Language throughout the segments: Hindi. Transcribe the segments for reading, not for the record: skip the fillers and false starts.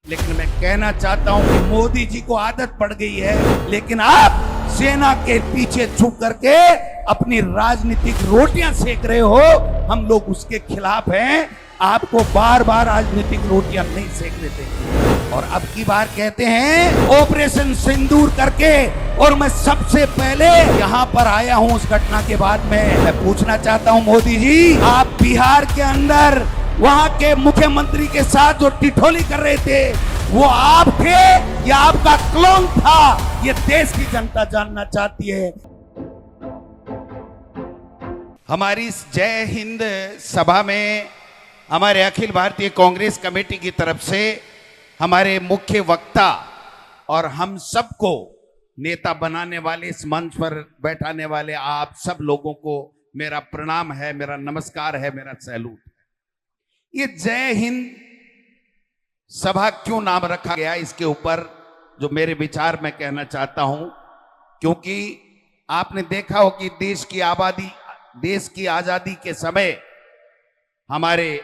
लेकिन मैं कहना चाहता हूं कि मोदी जी को आदत पड़ गई है, लेकिन आप सेना के पीछे छुप करके अपनी राजनीतिक रोटियां सेक रहे हो। हम लोग उसके खिलाफ हैं। आपको बार बार राजनीतिक रोटियां नहीं सेकने देंगे। और अब की बार कहते हैं ऑपरेशन सिंदूर करके, और मैं सबसे पहले यहां पर आया हूं उस घटना के बाद में। मैं पूछना चाहता हूं मोदी जी, आप बिहार के अंदर वहां के मुख्यमंत्री के साथ जो टिठोली कर रहे थे, वो आप थे या आपका क्लोन था? ये देश की जनता जानना चाहती है। हमारी इस जय हिंद सभा में हमारे अखिल भारतीय कांग्रेस कमेटी की तरफ से हमारे मुख्य वक्ता और हम सबको नेता बनाने वाले, इस मंच पर बैठाने वाले आप सब लोगों को मेरा प्रणाम है, मेरा नमस्कार है, मेरा सैल्यूट है। ये जय हिंद सभा क्यों नाम रखा गया, इसके ऊपर जो मेरे विचार मैं कहना चाहता हूं, क्योंकि आपने देखा हो कि देश की आजादी के समय हमारे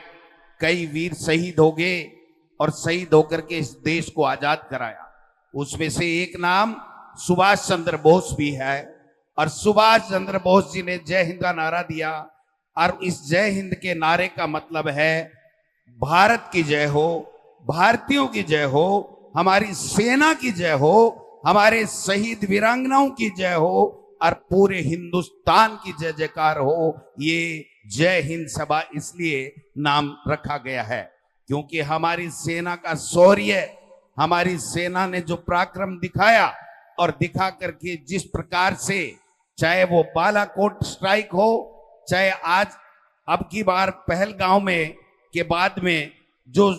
कई वीर शहीद हो गए और शहीद होकर के इस देश को आजाद कराया। उसमें से एक नाम सुभाष चंद्र बोस भी है, और सुभाष चंद्र बोस जी ने जय हिंद का नारा दिया, और इस जय हिंद के नारे का मतलब है भारत की जय हो, भारतीयों की जय हो, हमारी सेना की जय हो, हमारे शहीद वीरांगनाओं की जय हो, और पूरे हिंदुस्तान की जय जयकार हो। ये जय हिंद सभा इसलिए नाम रखा गया है क्योंकि हमारी सेना का शौर्य, हमारी सेना ने जो पराक्रम दिखाया और दिखा करके जिस प्रकार से, चाहे वो बालाकोट स्ट्राइक हो, चाहे आज अब की बार पहलगांव में के बाद में जो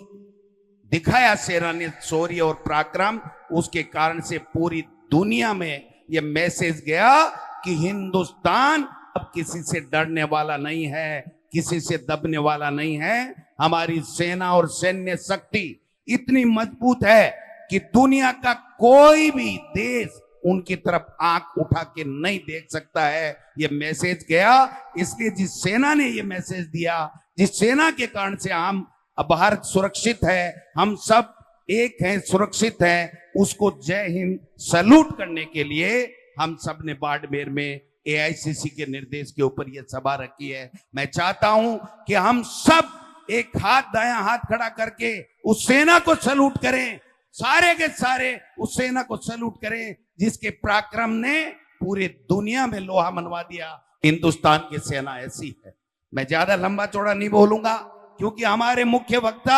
दिखाया सेना ने शौर्य और पराक्रम, उसके कारण से पूरी दुनिया में यह मैसेज गया कि हिंदुस्तान अब किसी से डरने वाला नहीं है, किसी से दबने वाला नहीं है। हमारी सेना और सैन्य शक्ति इतनी मजबूत है कि दुनिया का कोई भी देश उनकी तरफ आंख उठा के नहीं देख सकता है। ये मैसेज गया, इसलिए जिस सेना ने ये मैसेज दिया, जिस सेना के कारण से हम अब भारत सुरक्षित है, हम सब एक हैं, सुरक्षित हैं, उसको जय हिंद सैल्यूट करने के लिए हम सब ने बाड़मेर में एआईसीसी के निर्देश के ऊपर यह सभा रखी है। मैं चाहता हूं कि हम सब एक हाथ, दायां हाथ खड़ा करके उस सेना को सैल्यूट करें, सारे के सारे उस सेना को सैल्यूट करें जिसके पराक्रम ने पूरे दुनिया में लोहा मनवा दिया। हिंदुस्तान की सेना ऐसी है। मैं ज्यादा लंबा चौड़ा नहीं बोलूंगा क्योंकि हमारे मुख्य वक्ता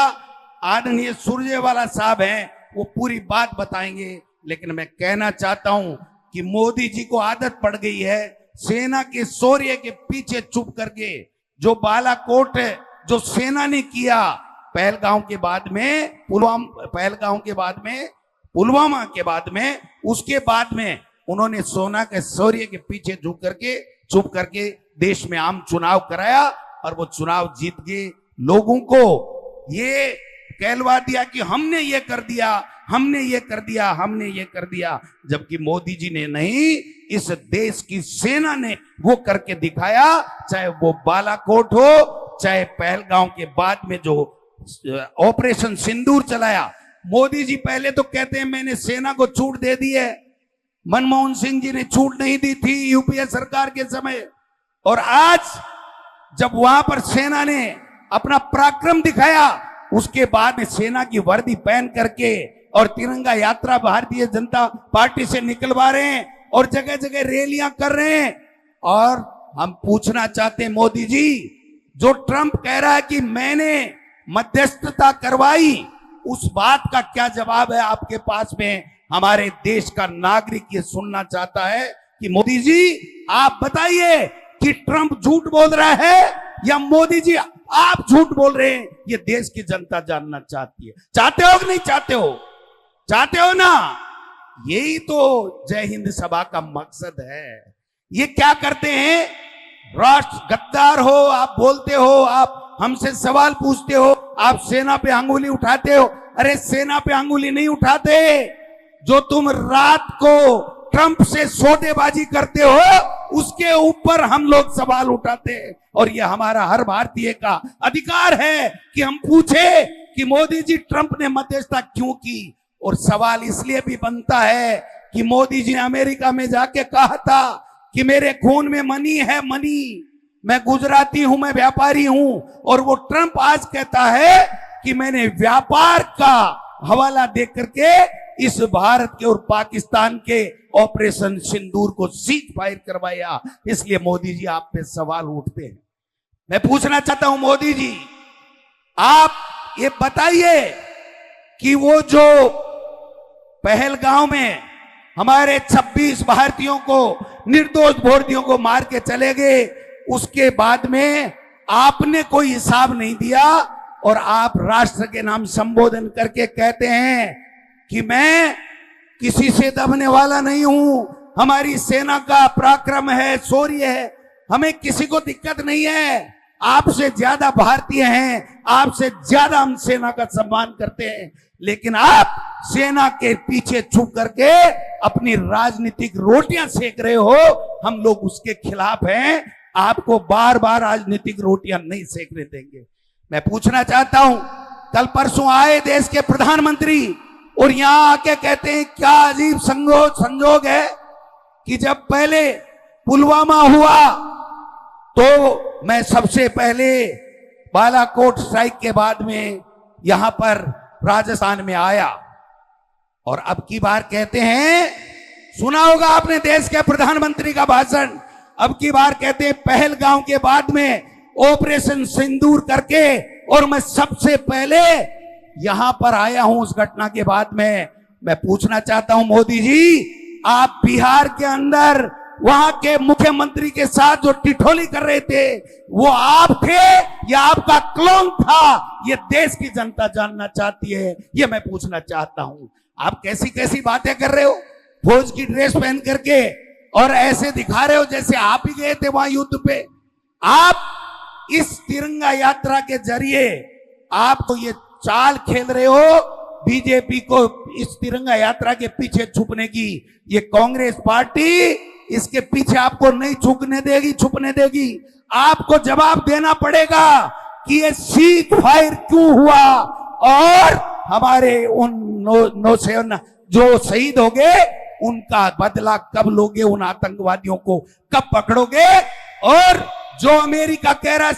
आदरणीय सुरजेवाला साहब हैं, वो पूरी बात बताएंगे। लेकिन मैं कहना चाहता हूं कि मोदी जी को आदत पड़ गई है सेना के शौर्य के पीछे छुप करके, जो बालाकोट जो सेना ने किया पहलगांव के बाद में, पुलवामा के बाद में, उसके बाद में उन्होंने सोना के शौर्य के पीछे छुप करके देश में आम चुनाव कराया और वो चुनाव जीत गए। लोगों को ये कहलवा दिया कि हमने ये कर दिया, हमने ये कर दिया, हमने ये कर दिया, जबकि मोदी जी ने नहीं, इस देश की सेना ने वो करके दिखाया। चाहे वो बालाकोट हो, चाहे पहलगांव के बाद में जो ऑपरेशन सिंदूर चलाया। मोदी जी पहले तो कहते हैं मैंने सेना को छूट दे दी है, मनमोहन सिंह जी ने छूट नहीं दी थी यूपीए सरकार के समय, और आज जब वहां पर सेना ने अपना पराक्रम दिखाया, उसके बाद में सेना की वर्दी पहन करके और तिरंगा यात्रा भारतीय जनता पार्टी से निकलवा रहे हैं और जगह जगह रैलियां कर रहे हैं। और हम पूछना चाहते हैं मोदी जी, जो ट्रंप कह रहा है कि मैंने मध्यस्थता करवाई, उस बात का क्या जवाब है आपके पास में? हमारे देश का नागरिक ये सुनना चाहता है कि मोदी जी आप बताइए कि ट्रंप झूठ बोल रहा है या मोदी जी आप झूठ बोल रहे हैं? ये देश की जनता जानना चाहती है। चाहते हो कि नहीं चाहते हो? चाहते हो ना? यही तो जय हिंद सभा का मकसद है। ये क्या करते हैं? राष्ट्र गद्दार हो, आप बोलते हो, आप हमसे सवाल पूछते हो, आप सेना पे अंगुली उठाते हो। अरे सेना पे अंगुली नहीं उठाते, जो तुम रात को ट्रंप से सौदेबाजी करते हो उसके ऊपर हम लोग सवाल उठाते हैं। और ये हमारा हर भारतीय का अधिकार है कि हम पूछे कि मोदी जी ट्रंप ने मध्यस्थता क्यों की। और सवाल इसलिए भी बनता है कि मोदी जी ने अमेरिका में जाके कहा था कि मेरे खून में मनी है, मनी, मैं गुजराती हूं, मैं व्यापारी हूं। और वो ट्रंप आज कहता है कि मैंने व्यापार का हवाला दे करके इस भारत के और पाकिस्तान के ऑपरेशन सिंदूर को सीज फायर करवाया। इसलिए मोदी जी आप पे सवाल उठते हैं। मैं पूछना चाहता हूं मोदी जी, आप ये बताइए कि वो जो पहलगांव में हमारे 26 भारतीयों को, निर्दोष भारतीयों को मार के चले गए, उसके बाद में आपने कोई हिसाब नहीं दिया और आप राष्ट्र के नाम संबोधन करके कहते हैं कि मैं किसी से दबने वाला नहीं हूं, हमारी सेना का पराक्रम है, शौर्य है, हमें किसी को दिक्कत नहीं है, आपसे ज्यादा भारतीय हैं, आपसे ज्यादा हम सेना का सम्मान करते हैं। लेकिन आप सेना के पीछे छुप करके अपनी राजनीतिक रोटियां सेक रहे हो, हम लोग उसके खिलाफ हैं। आपको बार बार राजनीतिक रोटियां नहीं सेकने देंगे। मैं पूछना चाहता हूं, कल परसों आए देश के प्रधानमंत्री और यहां आके कहते हैं, क्या अजीब संजोग है कि जब पहले पुलवामा हुआ तो मैं सबसे पहले बालाकोट स्ट्राइक के बाद में यहां पर राजस्थान में आया, और अब की बार कहते हैं, सुना होगा आपने देश के प्रधानमंत्री का भाषण, अब की बार कहते हैं पहलगांव के बाद में ऑपरेशन सिंदूर करके और मैं सबसे पहले यहां पर आया हूं उस घटना के बाद में। मैं पूछना चाहता हूं मोदी जी, आप बिहार के अंदर वहां के मुख्यमंत्री के साथ जो टिठोली कर रहे थे वो आप थे या आपका क्लोन था? ये देश की जनता जानना चाहती है, ये मैं पूछना चाहता हूं। आप कैसी कैसी बातें कर रहे हो, फौज की ड्रेस पहन करके, और ऐसे दिखा रहे हो जैसे आप ही गए थे वहां युद्ध पे। आप इस तिरंगा यात्रा के जरिए आप तो ये चाल खेल रहे हो बीजेपी को इस तिरंगा यात्रा के पीछे छुपने की। ये कांग्रेस पार्टी इसके पीछे आपको नहीं छुपने देगी। आपको जवाब देना पड़ेगा कि ये सीज फायर क्यों हुआ और हमारे उन नौसेना जो शहीद हो गए उनका बदला कब लोगे, उन आतंकवादियों को कब पकड़ोगे। और जो अमेरिका कह रहा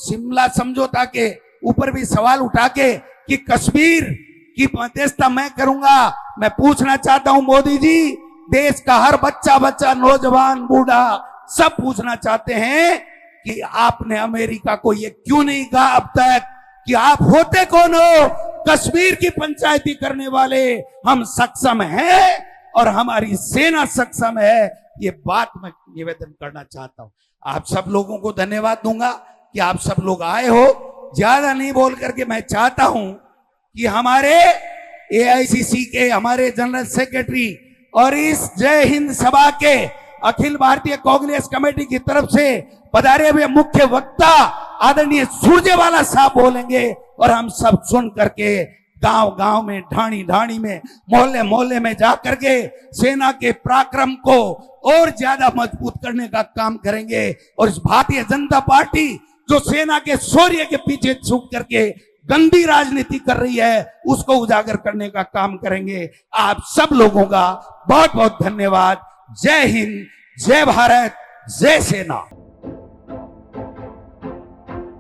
शिमला समझौता के ऊपर भी सवाल उठा के कि कश्मीर की मध्यस्थता मैं करूंगा। मैं पूछना चाहता हूं मोदी जी, देश का हर बच्चा, नौजवान, बूढ़ा सब पूछना चाहते हैं कि आपने अमेरिका को ये क्यों नहीं कहा अब तक कि आप होते कौन हो? कश्मीर की पंचायती करने वाले हम सक्षम हैं और हमारी सेना सक्षम है। ये बात मैं निवेदन करना चाहता हूं। आप सब लोगों को धन्यवाद दूंगा कि आप सब लोग आए हो। ज्यादा नहीं बोल करके मैं चाहता हूं कि हमारे एआईसीसी के हमारे जनरल सेक्रेटरी और इस जय हिंद सभा के अखिल भारतीय कांग्रेस कमेटी की तरफ से पधारे हुए मुख्य वक्ता आदरणीय सुरजेवाला साहब बोलेंगे और हम सब सुन करके गांव गांव में, ढाणी ढाणी में, मोहल्ले मोहल्ले में जाकर के सेना के पराक्रम को और ज्यादा मजबूत करने का काम करेंगे। और इस भारतीय जनता पार्टी जो सेना के शौर्य के पीछे छुप करके गंदी राजनीति कर रही है उसको उजागर करने का काम करेंगे। आप सब लोगों का बहुत बहुत धन्यवाद। जय हिंद, जय भारत, जय सेना।